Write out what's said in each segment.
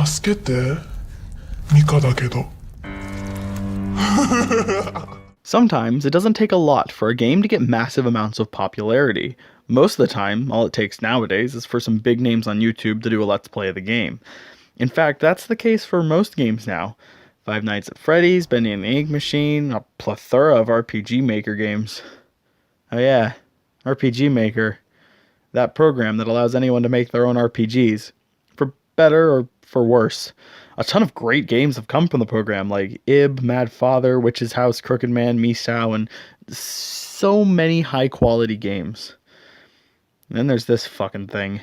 助けて。ミカだけど。Sometimes it doesn't take a lot for a game to get massive amounts of popularity. Most of the time, all it takes nowadays is for some big names on YouTube to do a Let's Play of the game. In fact, that's the case for most games now. Five Nights at Freddy's, Bendy and the Ink Machine, a plethora of RPG Maker games. Oh yeah, RPG Maker. That program that allows anyone to make their own RPGs. For better or for worse. A ton of great games have come from the program, like Ib, Mad Father, Witch's House, Crooked Man, Misao, and so many high-quality games. And then there's this fucking thing.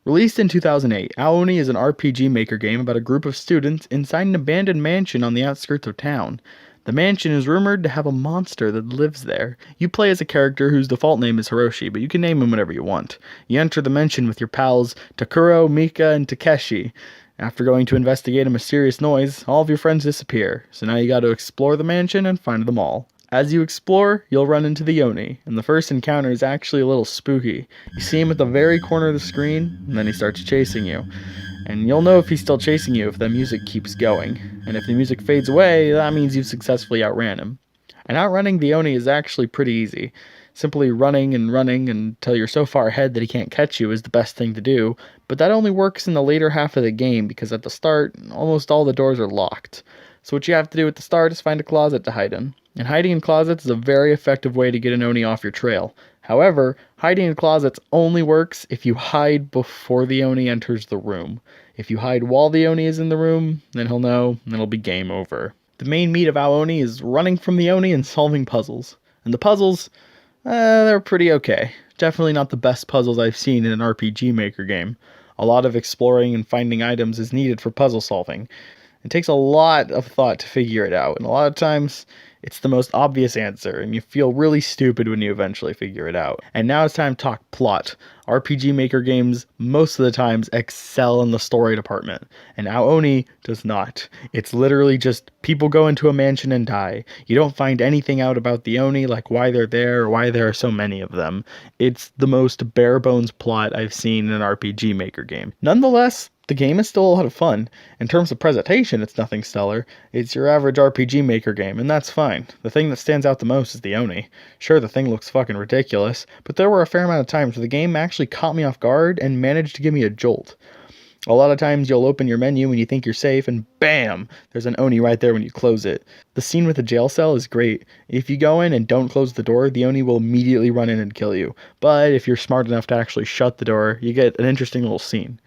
Released in 2008, Aoni is an RPG Maker game about a group of students inside an abandoned mansion on the outskirts of town. The mansion is rumored to have a monster that lives there. You play as a character whose default name is Hiroshi, but you can name him whatever you want. You enter the mansion with your pals Takuro, Mika, and Takeshi. After going to investigate a mysterious noise, all of your friends disappear, so now you gotta explore the mansion and find them all. As you explore, you'll run into the Oni, and the first encounter is actually a little spooky. You see him at the very corner of the screen, and then he starts chasing you. And you'll know if he's still chasing you if the music keeps going. And if the music fades away, that means you've successfully outran him. And outrunning the Oni is actually pretty easy. Simply running and running until you're so far ahead that he can't catch you is the best thing to do, but that only works in the later half of the game because at the start, almost all the doors are locked. So what you have to do at the start is find a closet to hide in. And hiding in closets is a very effective way to get an Oni off your trail. However, hiding in closets only works if you hide before the Oni enters the room. If you hide while the Oni is in the room, then he'll know, and it'll be game over. The main meat of Aoni is running from the Oni and solving puzzles. And the puzzles, they're pretty okay. Definitely not the best puzzles I've seen in an RPG Maker game. A lot of exploring and finding items is needed for puzzle solving. It takes a lot of thought to figure it out, and a lot of times it's the most obvious answer, and you feel really stupid when you eventually figure it out. And now it's time to talk plot. RPG Maker games, most of the times, excel in the story department, and Aoni does not. It's literally just people go into a mansion and die. You don't find anything out about the Oni, like why they're there or why there are so many of them. It's the most bare-bones plot I've seen in an RPG Maker game. Nonetheless, the game is still a lot of fun. In terms of presentation, it's nothing stellar. It's your average RPG Maker game, and that's fine. The thing that stands out the most is the Oni. Sure, the thing looks fucking ridiculous, but there were a fair amount of times where the game actually caught me off guard and managed to give me a jolt. A lot of times you'll open your menu when you think you're safe, and BAM! There's an Oni right there when you close it. The scene with the jail cell is great. If you go in and don't close the door, the Oni will immediately run in and kill you. But if you're smart enough to actually shut the door, you get an interesting little scene.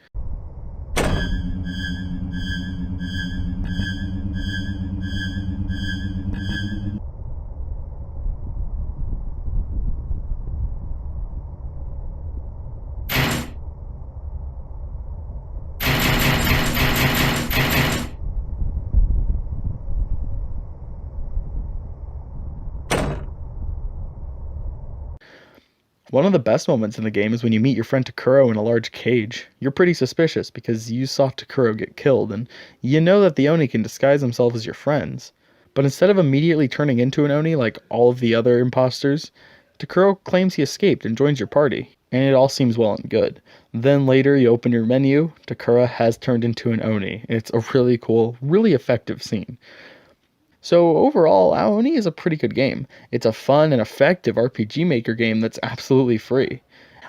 One of the best moments in the game is when you meet your friend Takuro in a large cage. You're pretty suspicious because you saw Takuro get killed, and you know that the Oni can disguise themselves as your friends. But instead of immediately turning into an Oni like all of the other imposters, Takuro claims he escaped and joins your party, and it all seems well and good. Then later you open your menu, Takuro has turned into an Oni, and it's a really cool, really effective scene. So overall, Aoni is a pretty good game. It's a fun and effective RPG Maker game that's absolutely free.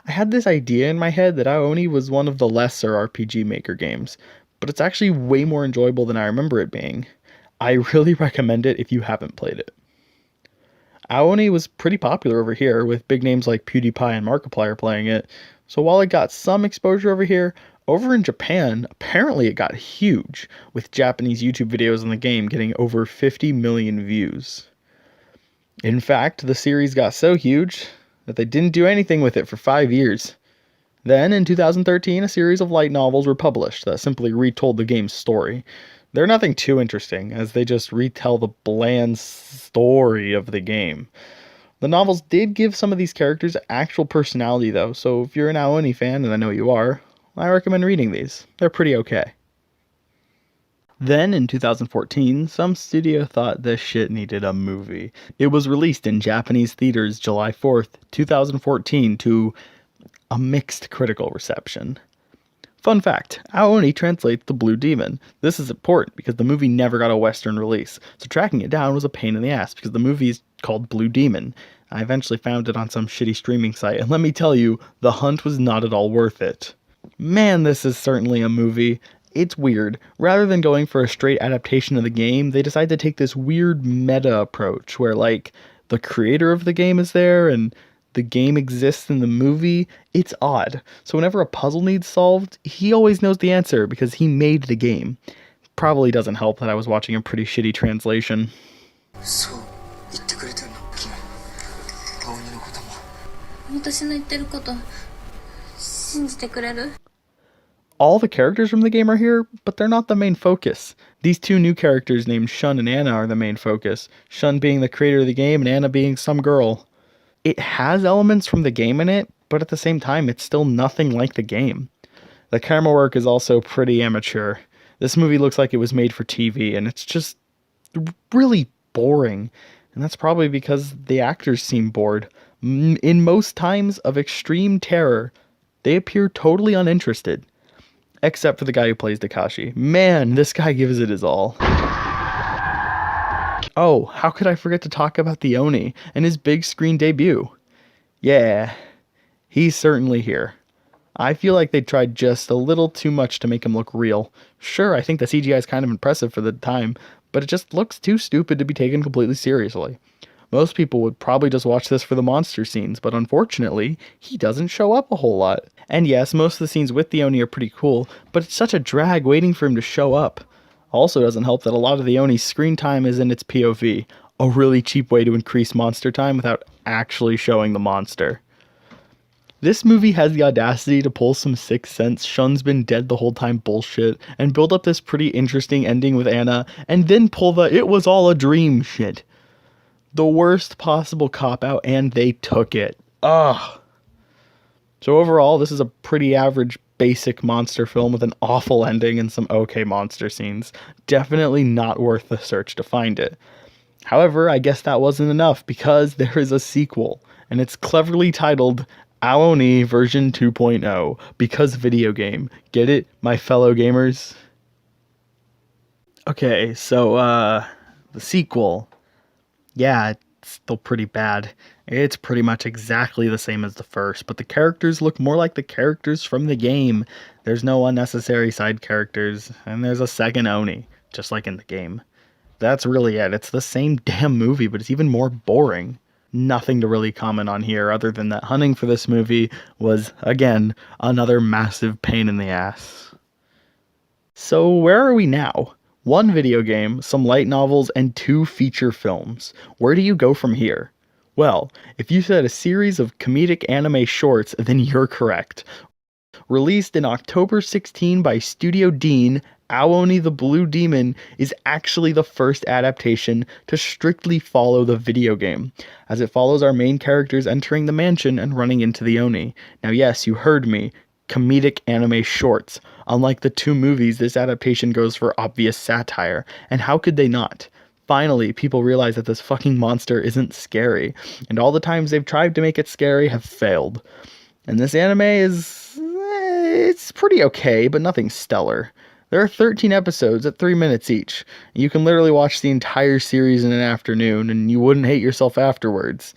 I had this idea in my head that Aoni was one of the lesser RPG Maker games, but it's actually way more enjoyable than I remember it being. I really recommend it if you haven't played it. Aoni was pretty popular over here, with big names like PewDiePie and Markiplier playing it, so while it got some exposure over here, over in Japan, apparently it got huge, with Japanese YouTube videos on the game getting over 50 million views. In fact, the series got so huge that they didn't do anything with it for 5 years. Then, in 2013, a series of light novels were published that simply retold the game's story. They're nothing too interesting, as they just retell the bland story of the game. The novels did give some of these characters actual personality though, so if you're an Aoni fan, and I know you are, I recommend reading these. They're pretty okay. Then, in 2014, some studio thought this shit needed a movie. It was released in Japanese theaters July 4th, 2014 to a mixed critical reception. Fun fact, Aoni translates to Blue Demon. This is important because the movie never got a Western release, so tracking it down was a pain in the ass because the movie is called Blue Demon. I eventually found it on some shitty streaming site, and let me tell you, the hunt was not at all worth it. Man, this is certainly a movie. It's weird. Rather than going for a straight adaptation of the game, they decide to take this weird meta approach where, like, the creator of the game is there and the game exists in the movie. It's odd. So whenever a puzzle needs solved, he always knows the answer because he made the game. Probably doesn't help that I was watching a pretty shitty translation. そう言ってくれてんの君青鬼のことも私の言ってること信じてくれる All the characters from the game are here, but they're not the main focus. These two new characters named Shun and Anna are the main focus, Shun being the creator of the game and Anna being some girl. It has elements from the game in it, but at the same time, it's still nothing like the game. The camera work is also pretty amateur. This movie looks like it was made for TV, and it's just really boring. And that's probably because the actors seem bored. In most times of extreme terror, they appear totally uninterested. Except for the guy who plays Takashi. Man, this guy gives it his all. Oh, how could I forget to talk about the Oni and his big screen debut? Yeah, he's certainly here. I feel like they tried just a little too much to make him look real. Sure, I think the CGI is kind of impressive for the time, but it just looks too stupid to be taken completely seriously. Most people would probably just watch this for the monster scenes, but unfortunately, he doesn't show up a whole lot. And yes, most of the scenes with the Oni are pretty cool, but it's such a drag waiting for him to show up. Also doesn't help that a lot of the Oni's screen time is in its POV, a really cheap way to increase monster time without actually showing the monster. This movie has the audacity to pull some Sixth Sense, Shun's been dead the whole time bullshit, and build up this pretty interesting ending with Anna, and then pull the it was all a dream shit. The worst possible cop-out, and they took it. Ugh. So overall, this is a pretty average, basic monster film with an awful ending and some okay monster scenes. Definitely not worth the search to find it. However, I guess that wasn't enough because there is a sequel, and it's cleverly titled Aoni version 2.0 because video game. Get it, my fellow gamers? Okay, so, the sequel. Yeah, it's still pretty bad. It's pretty much exactly the same as the first, but the characters look more like the characters from the game. There's no unnecessary side characters, and there's a second Oni, just like in the game. That's really it. It's the same damn movie, but it's even more boring. Nothing to really comment on here other than that hunting for this movie was, again, another massive pain in the ass. So where are we now? 1 video game, some light novels, and 2 feature films. Where do you go from here? Well, if you said a series of comedic anime shorts, then you're correct. Released in October 16 by Studio Dean, Aoni the Blue Demon is actually the first adaptation to strictly follow the video game, as it follows our main characters entering the mansion and running into the Oni. Now yes, you heard me. Comedic anime shorts. Unlike the 2 movies, this adaptation goes for obvious satire, and how could they not? Finally, people realize that this fucking monster isn't scary, and all the times they've tried to make it scary have failed. And this anime is... it's pretty okay, but nothing stellar. There are 13 episodes at 3 minutes each. You can literally watch the entire series in an afternoon, and you wouldn't hate yourself afterwards.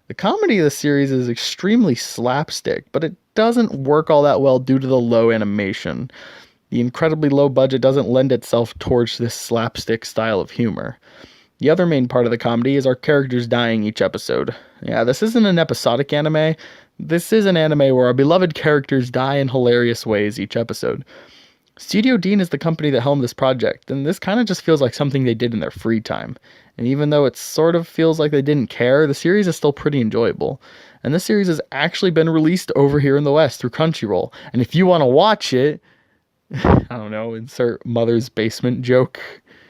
The comedy of the series is extremely slapstick, but it doesn't work all that well due to the low animation. The incredibly low budget doesn't lend itself towards this slapstick style of humor. The other main part of the comedy is our characters dying each episode. Yeah, this isn't an episodic anime. This is an anime where our beloved characters die in hilarious ways each episode. Studio Dean is the company that helmed this project, and this kind of just feels like something they did in their free time. And even though it sort of feels like they didn't care, the series is still pretty enjoyable. And this series has actually been released over here in the West through Crunchyroll. And if you want to watch it, I don't know, insert mother's basement joke.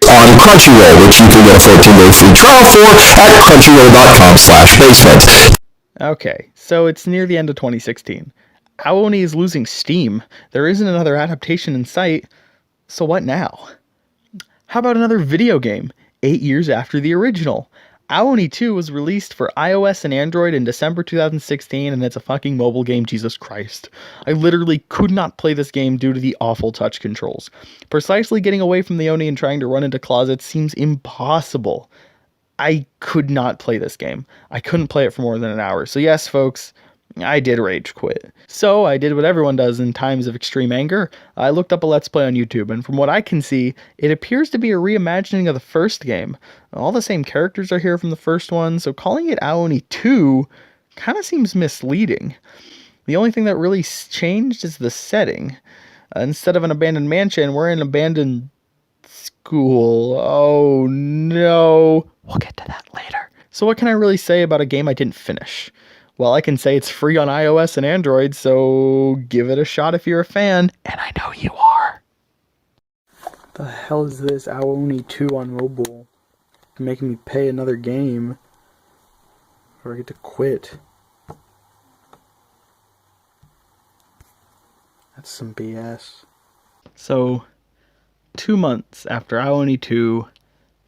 On Crunchyroll, which you can get a 14-day free trial for at crunchyroll.com/basement. Okay, so it's near the end of 2016. Aoni is losing steam. There isn't another adaptation in sight. So what now? How about another video game? 8 years after the original. Aoni 2 was released for iOS and Android in December 2016, and it's a fucking mobile game, Jesus Christ. I literally could not play this game due to the awful touch controls. Precisely getting away from the Oni and trying to run into closets seems impossible. I could not play this game. I couldn't play it for more than an hour. So yes, folks, I did rage quit. So I did what everyone does in times of extreme anger. I looked up a Let's Play on YouTube, and from what I can see, it appears to be a reimagining of the first game. All the same characters are here from the first one, so calling it Aoni 2 kind of seems misleading. The only thing that really changed is the setting. Instead of an abandoned mansion, we're in an abandoned school. Oh no. We'll get to that later. So what can I really say about a game I didn't finish? Well, I can say it's free on iOS and Android, so give it a shot if you're a fan. And I know you are. The hell is this Aoni 2 on mobile? Making me pay another game. Or I get to quit. That's some BS. So, 2 months after Aoni 2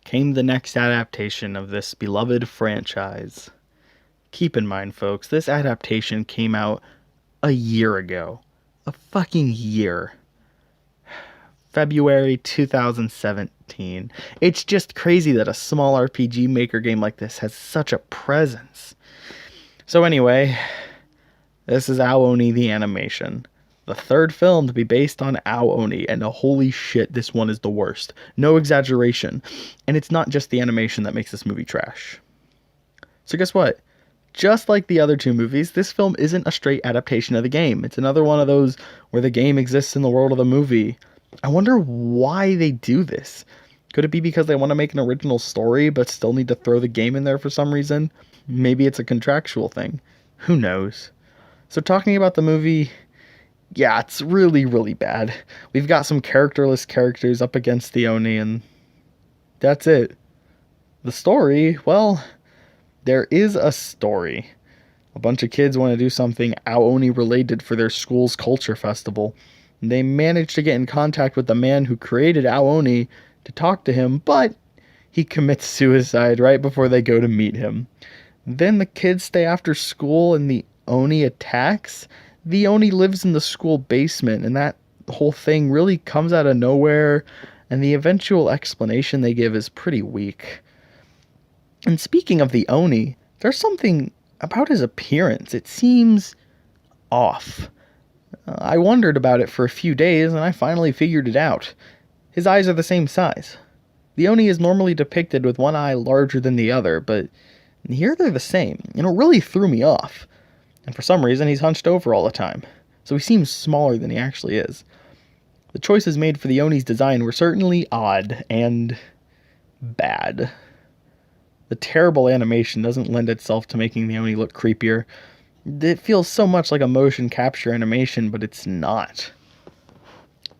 came the next adaptation of this beloved franchise. Keep in mind, folks, this adaptation came out a year ago. A fucking year. February 2017. It's just crazy that a small RPG Maker game like this has such a presence. So anyway, this is Aoni the Animation. The third film to be based on Aoni, and holy shit, this one is the worst. No exaggeration. And it's not just the animation that makes this movie trash. So guess what? Just like the other two movies, this film isn't a straight adaptation of the game. It's another one of those where the game exists in the world of the movie. I wonder why they do this. Could it be because they want to make an original story but still need to throw the game in there for some reason? Maybe it's a contractual thing. Who knows? So talking about the movie, yeah, it's really, really bad. We've got some characterless characters up against the Oni, and that's it. The story, well, there is a story. A bunch of kids want to do something Aoni related for their school's culture festival. They manage to get in contact with the man who created Aoni to talk to him, but he commits suicide right before they go to meet him. Then the kids stay after school and the Oni attacks. The Oni lives in the school basement, and that whole thing really comes out of nowhere, and the eventual explanation they give is pretty weak. And speaking of the Oni, there's something about his appearance. It seems off. I wondered about it for a few days, and I finally figured it out. His eyes are the same size. The Oni is normally depicted with one eye larger than the other, but here they're the same, and it really threw me off. And for some reason, he's hunched over all the time, so he seems smaller than he actually is. The choices made for the Oni's design were certainly odd and bad. The terrible animation doesn't lend itself to making the Oni look creepier. It feels so much like a motion capture animation, but it's not.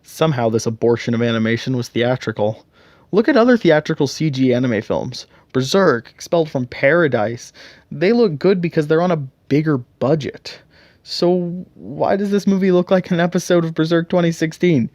Somehow this abortion of animation was theatrical. Look at other theatrical CG anime films. Berserk, Expelled from Paradise. They look good because they're on a bigger budget. So why does this movie look like an episode of Berserk 2016?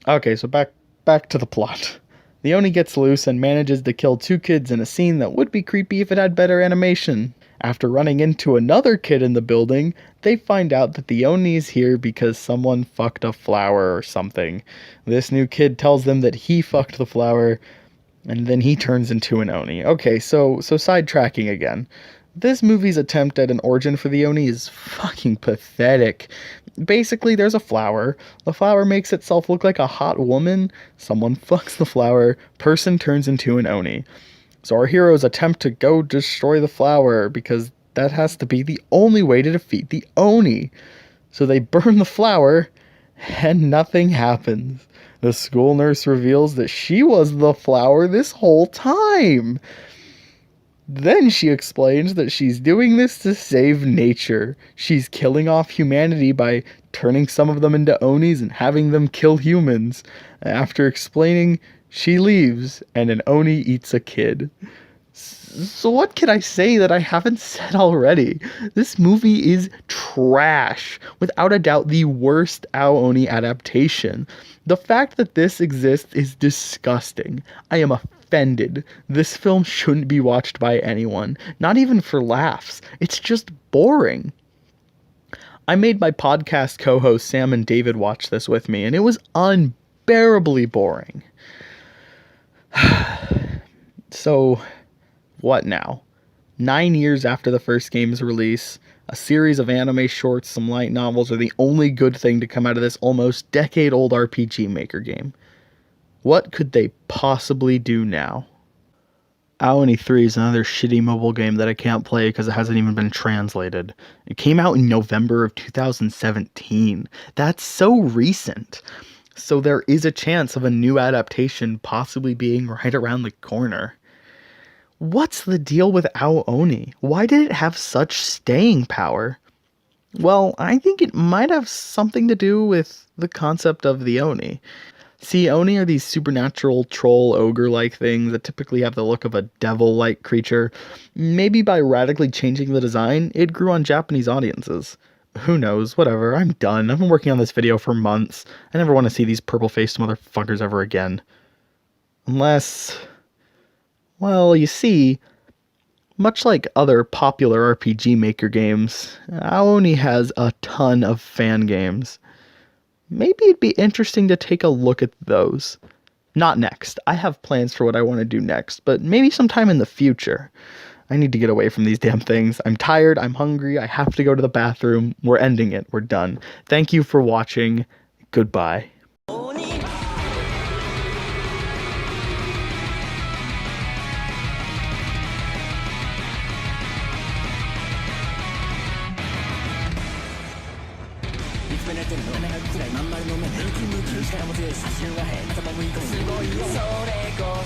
Okay, so back to the plot. The Oni gets loose and manages to kill 2 kids in a scene that would be creepy if it had better animation. After running into another kid in the building, they find out that the Oni is here because someone fucked a flower or something. This new kid tells them that he fucked the flower, and then he turns into an Oni. Okay, so sidetracking again. This movie's attempt at an origin for the Oni is fucking pathetic. Basically, there's a flower. The flower makes itself look like a hot woman. Someone fucks the flower. Person turns into an Oni. So our heroes attempt to go destroy the flower because that has to be the only way to defeat the Oni. So they burn the flower and nothing happens. The school nurse reveals that she was the flower this whole time. Then she explains that she's doing this to save nature. She's killing off humanity by turning some of them into Onis and having them kill humans. After explaining, she leaves, and an Oni eats a kid. So what can I say that I haven't said already? This movie is trash. Without a doubt, the worst Aoni adaptation. The fact that this exists is disgusting. I am offended. This film shouldn't be watched by anyone, not even for laughs. It's just boring. I made my podcast co-hosts Sam and David watch this with me, and it was unbearably boring. So, what now? 9 years after the first game's release, a series of anime shorts, some light novels are the only good thing to come out of this almost decade-old RPG Maker game. What could they possibly do now? Aoni 3 is another shitty mobile game that I can't play because it hasn't even been translated. It came out in November of 2017. That's so recent. So there is a chance of a new adaptation possibly being right around the corner. What's the deal with Aoni? Why did it have such staying power? Well, I think it might have something to do with the concept of the Oni. See, Oni are these supernatural troll ogre-like things that typically have the look of a devil-like creature. Maybe by radically changing the design, it grew on Japanese audiences. Who knows, whatever, I'm done. I've been working on this video for months. I never want to see these purple-faced motherfuckers ever again. Unless... well, you see, much like other popular RPG Maker games, Aoni has a ton of fan games. Maybe it'd be interesting to take a look at those. Not next. I have plans for what I want to do next, but maybe sometime in the future. I need to get away from these damn things. I'm tired, I'm hungry, I have to go to the bathroom. We're ending it, we're done. Thank you for watching. Goodbye.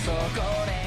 So